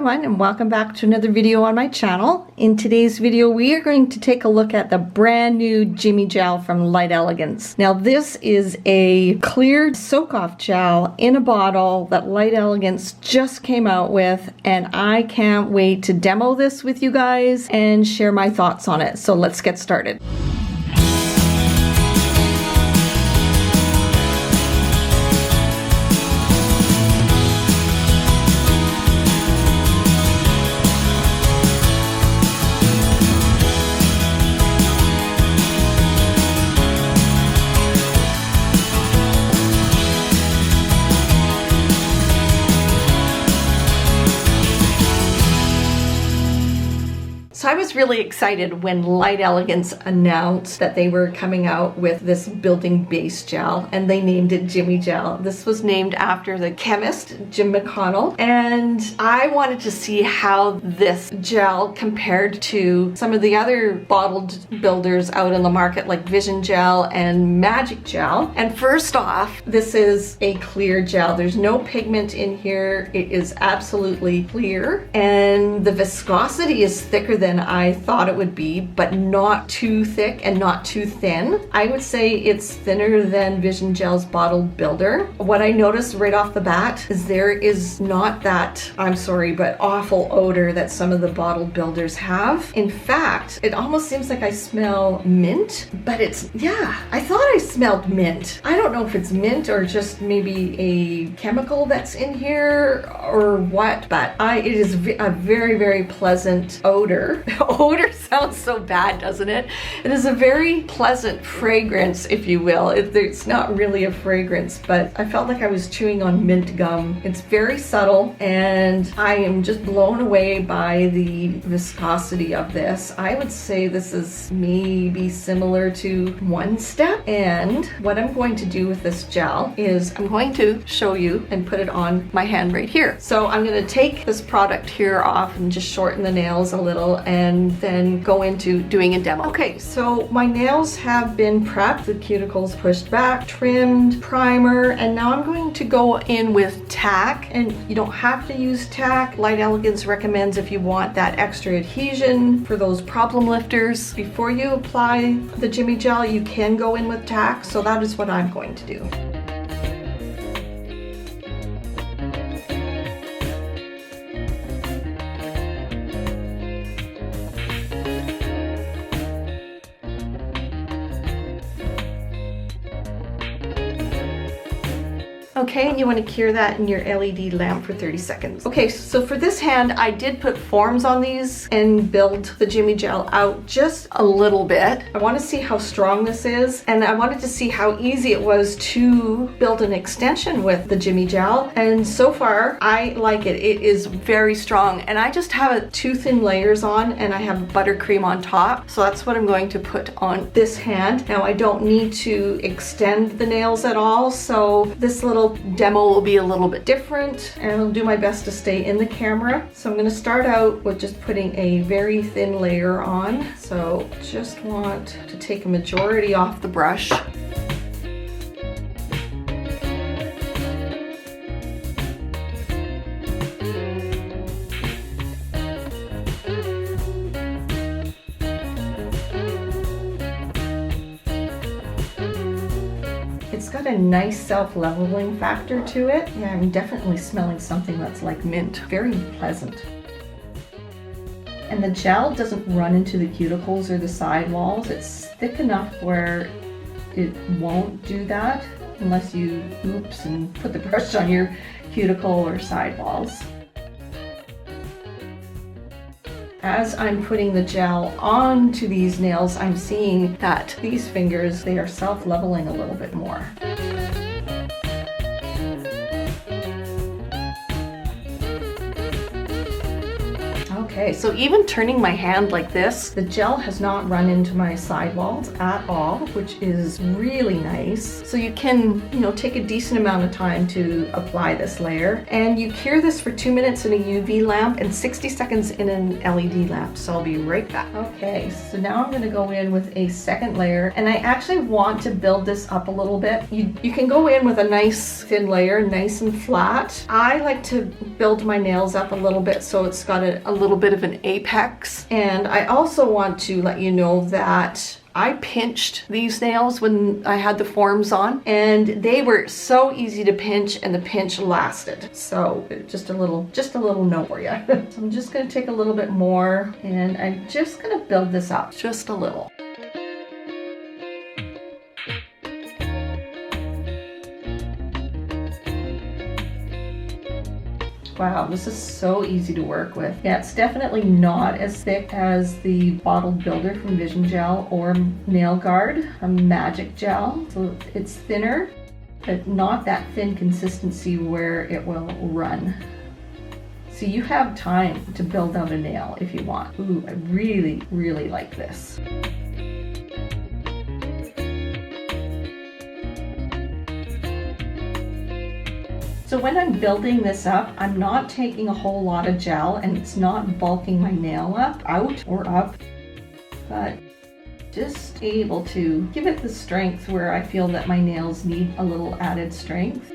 everyone, and welcome back to another video on my channel. In today's video we are going to take a look at the brand new JimmyGel from Light Elegance. Now this is a clear soak-off gel in a bottle that Light Elegance just came out with, and I can't wait to demo this with you guys and share my thoughts on it. So let's get started. So I was really excited when Light Elegance announced that they were coming out with this building base gel, and they named it JimmyGel. This was named after the chemist, Jim McConnell, and I wanted to see how this gel compared to some of the other bottled builders out in the market like Vision Gel and Magic Gel. And first off, this is a clear gel. There's no pigment in here. It is absolutely clear, and the viscosity is thicker than I thought it would be, but not too thick and not too thin. I would say it's thinner than Vision Gel's bottled builder. What I noticed right off the bat is there is not that, I'm sorry, but awful odor that some of the bottled builders have. In fact, it almost seems like I smell mint, but it's, yeah, I thought I smelled mint. I don't know if it's mint or just maybe a chemical that's in here or what, but it is a very, very pleasant odor. Odor sounds so bad, doesn't it? It is a very pleasant fragrance, if you will. It's not really a fragrance, but I felt like I was chewing on mint gum. It's very subtle, and I am just blown away by the viscosity of this. I would say this is maybe similar to One Step, and what I'm going to do with this gel is I'm going to show you and put it on my hand right here. So I'm going to take this product here off and just shorten the nails a little, and then go into doing a demo. Okay, so my nails have been prepped, the cuticles pushed back, trimmed, primer, and now I'm going to go in with tack. And you don't have to use tack. Light Elegance recommends if you want that extra adhesion for those problem lifters. Before you apply the JimmyGel, you can go in with tack, so that is what I'm going to do. Okay, and you want to cure that in your LED lamp for 30 seconds. Okay, so for this hand, I did put forms on these and build the JimmyGel out just a little bit. I want to see how strong this is, and I wanted to see how easy it was to build an extension with the JimmyGel, and so far, I like it. It is very strong, and I just have two thin layers on, and I have buttercream on top, so that's what I'm going to put on this hand. Now, I don't need to extend the nails at all, so this little demo will be a little bit different, and I'll do my best to stay in the camera. So I'm going to start out with just putting a very thin layer on. So just want to take a majority off the brush. It's got a nice self-leveling factor to it. Yeah, I'm definitely smelling something that's like mint. Very pleasant. And the gel doesn't run into the cuticles or the side walls. It's thick enough where it won't do that unless you oops and put the brush on your cuticle or side walls. As I'm putting the gel onto these nails, I'm seeing that these fingers, they are self-leveling a little bit more. Okay, so even turning my hand like this, the gel has not run into my sidewalls at all, which is really nice. So you can, take a decent amount of time to apply this layer. And you cure this for 2 minutes in a UV lamp and 60 seconds in an LED lamp. So I'll be right back. Okay, so now I'm gonna go in with a second layer, and I actually want to build this up a little bit. You can go in with a nice thin layer, nice and flat. I like to build my nails up a little bit so it's got a little bit of an apex. And I also want to let you know that I pinched these nails when I had the forms on, and they were so easy to pinch, and the pinch lasted. So just a little note for you. So I'm just gonna take a little bit more, and I'm just gonna build this up just a little. Wow, this is so easy to work with. Yeah, it's definitely not as thick as the bottled builder from JimmyGel or Nail Guard from Magic Gel. So it's thinner, but not that thin consistency where it will run. So you have time to build out a nail if you want. Ooh, I really, really like this. So when I'm building this up, I'm not taking a whole lot of gel, and it's not bulking my nail out or up, but just able to give it the strength where I feel that my nails need a little added strength.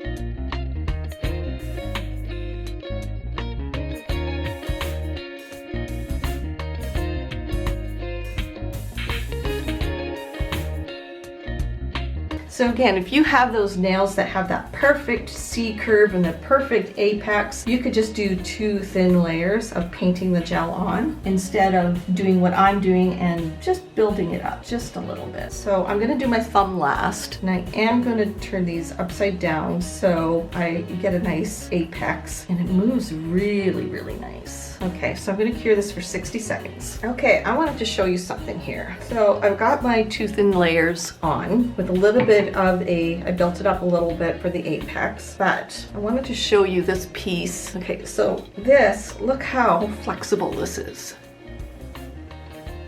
So again, if you have those nails that have that perfect C curve and the perfect apex, you could just do 2 thin layers of painting the gel on instead of doing what I'm doing and just building it up just a little bit. So I'm gonna do my thumb last, and I am gonna turn these upside down so I get a nice apex, and it moves really, really nice. Okay, so I'm gonna cure this for 60 seconds. Okay, I wanted to show you something here. So I've got my 2 thin layers on with a little bit of I built it up a little bit for the apex, but I wanted to show you this piece. Okay, so this, look how flexible this is.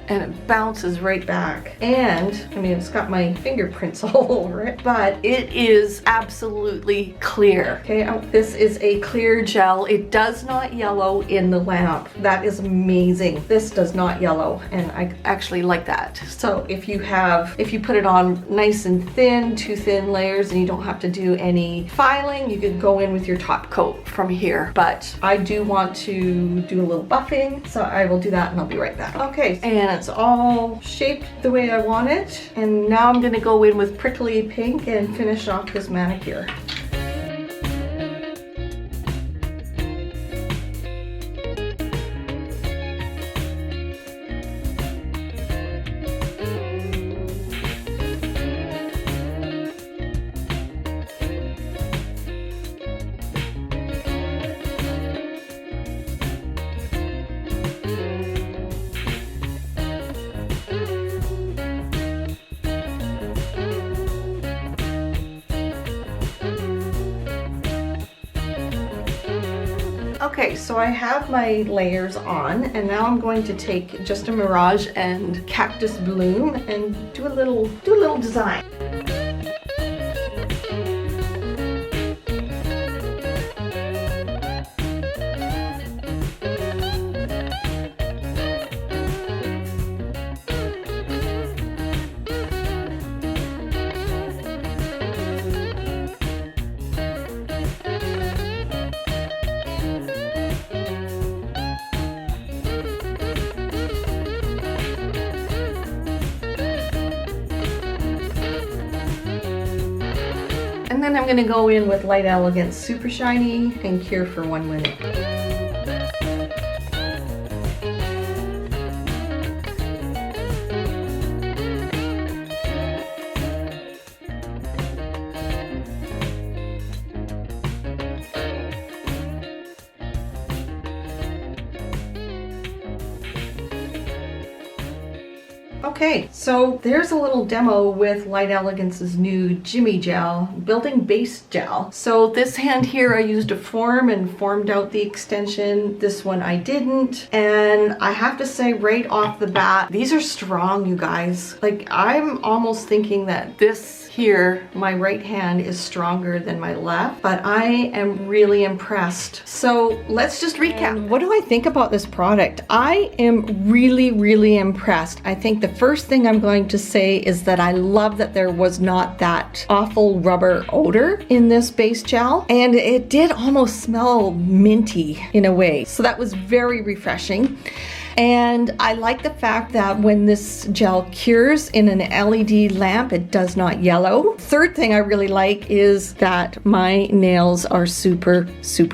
And it bounces right back. And I mean, it's got my fingerprints all over it, but it is absolutely clear. Okay, this is a clear gel. It does not yellow in the lamp. That is amazing. This does not yellow, and I actually like that. So if you put it on nice and thin, 2 thin layers, and you don't have to do any filing, you could go in with your top coat from here. But I do want to do a little buffing, so I will do that, and I'll be right back. Okay, and it's all shaped the way I want it. And now I'm gonna go in with Prickly Pink and finish off this manicure. Okay, so I have my layers on, and now I'm going to take just a Mirage and Cactus Bloom and do a little design. And then I'm going to go in with Light Elegance Super Shiny and cure for 1 minute. Okay, so there's a little demo with Light Elegance's new JimmyGel Building Base Gel. So this hand here I used to form and formed out the extension. This one I didn't. And I have to say right off the bat, these are strong, you guys. Like, I'm almost thinking that this here, my right hand is stronger than my left, but I am really impressed. So let's just recap. And what do I think about this product? I am really impressed. I think the first thing I'm going to say is that I love that there was not that awful rubber odor in this base gel, and it did almost smell minty in a way. So that was very refreshing. And I like the fact that when this gel cures in an LED lamp, it does not yellow. Third thing I really like is that my nails are super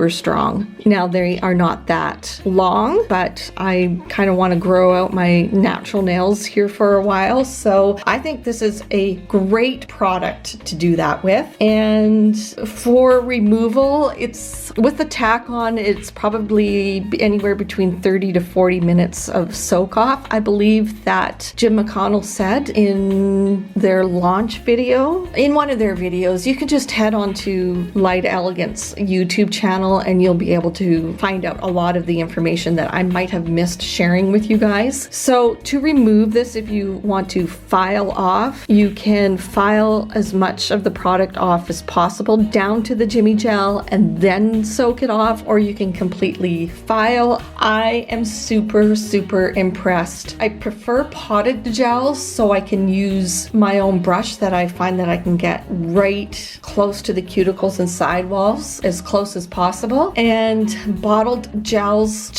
strong. Now, they are not that long, but I kind of want to grow out my natural nails here for a while. So I think this is a great product to do that with. And for removal, it's with the tack on, it's probably anywhere between 30 to 40 minutes of soak off. I believe that Jim McConnell said in their launch video. In one of their videos, you can just head on to Light Elegance YouTube channel and you'll be able to find out a lot of the information that I might have missed sharing with you guys. So to remove this, if you want to file off, you can file as much of the product off as possible down to the JimmyGel and then soak it off, or you can completely file. I am super impressed. I prefer potted gels so I can use my own brush that I find that I can get right close to the cuticles and sidewalls as close as possible. And bottled gels,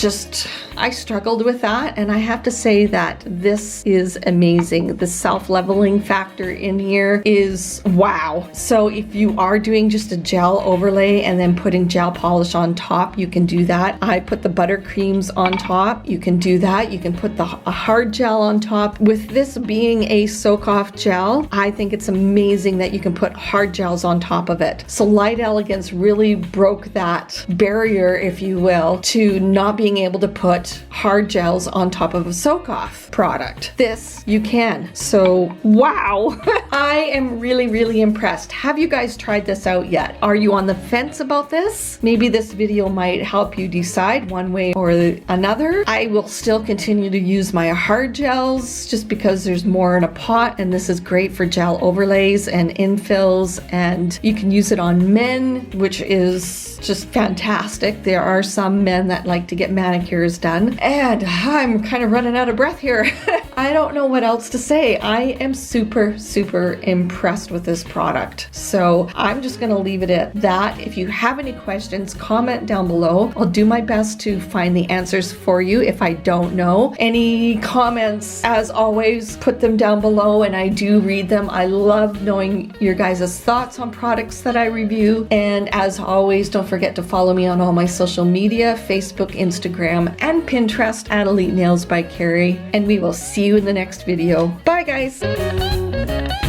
I struggled with that, and I have to say that this is amazing. The self-leveling factor in here is wow. So if you are doing just a gel overlay and then putting gel polish on top, you can do that. I put the buttercreams on top. You can do that. You can put a hard gel on top. With this being a soak-off gel, I think it's amazing that you can put hard gels on top of it. So Light Elegance really broke that barrier, if you will, to not being able to put hard gels on top of a soak-off product. This you can. So wow. I am really impressed. Have you guys tried this out yet? Are you on the fence about this? Maybe this video might help you decide one way or another. I will still continue to use my hard gels just because there's more in a pot, and this is great for gel overlays and infills, and you can use it on men, which is just fantastic. There are some men that like to get manicures done, and I'm kind of running out of breath here. I don't know what else to say. I am super impressed with this product. So I'm just gonna leave it at that. If you have any questions, comment down below. I'll do my best to find the answers for you if I don't know. Any comments, as always, put them down below and I do read them. I love knowing your guys' thoughts on products that I review. And as always, don't forget to follow me on all my social media, Facebook, Instagram, and Pinterest at Elite Nails by Carrie. And we will see you in the next video. Bye guys!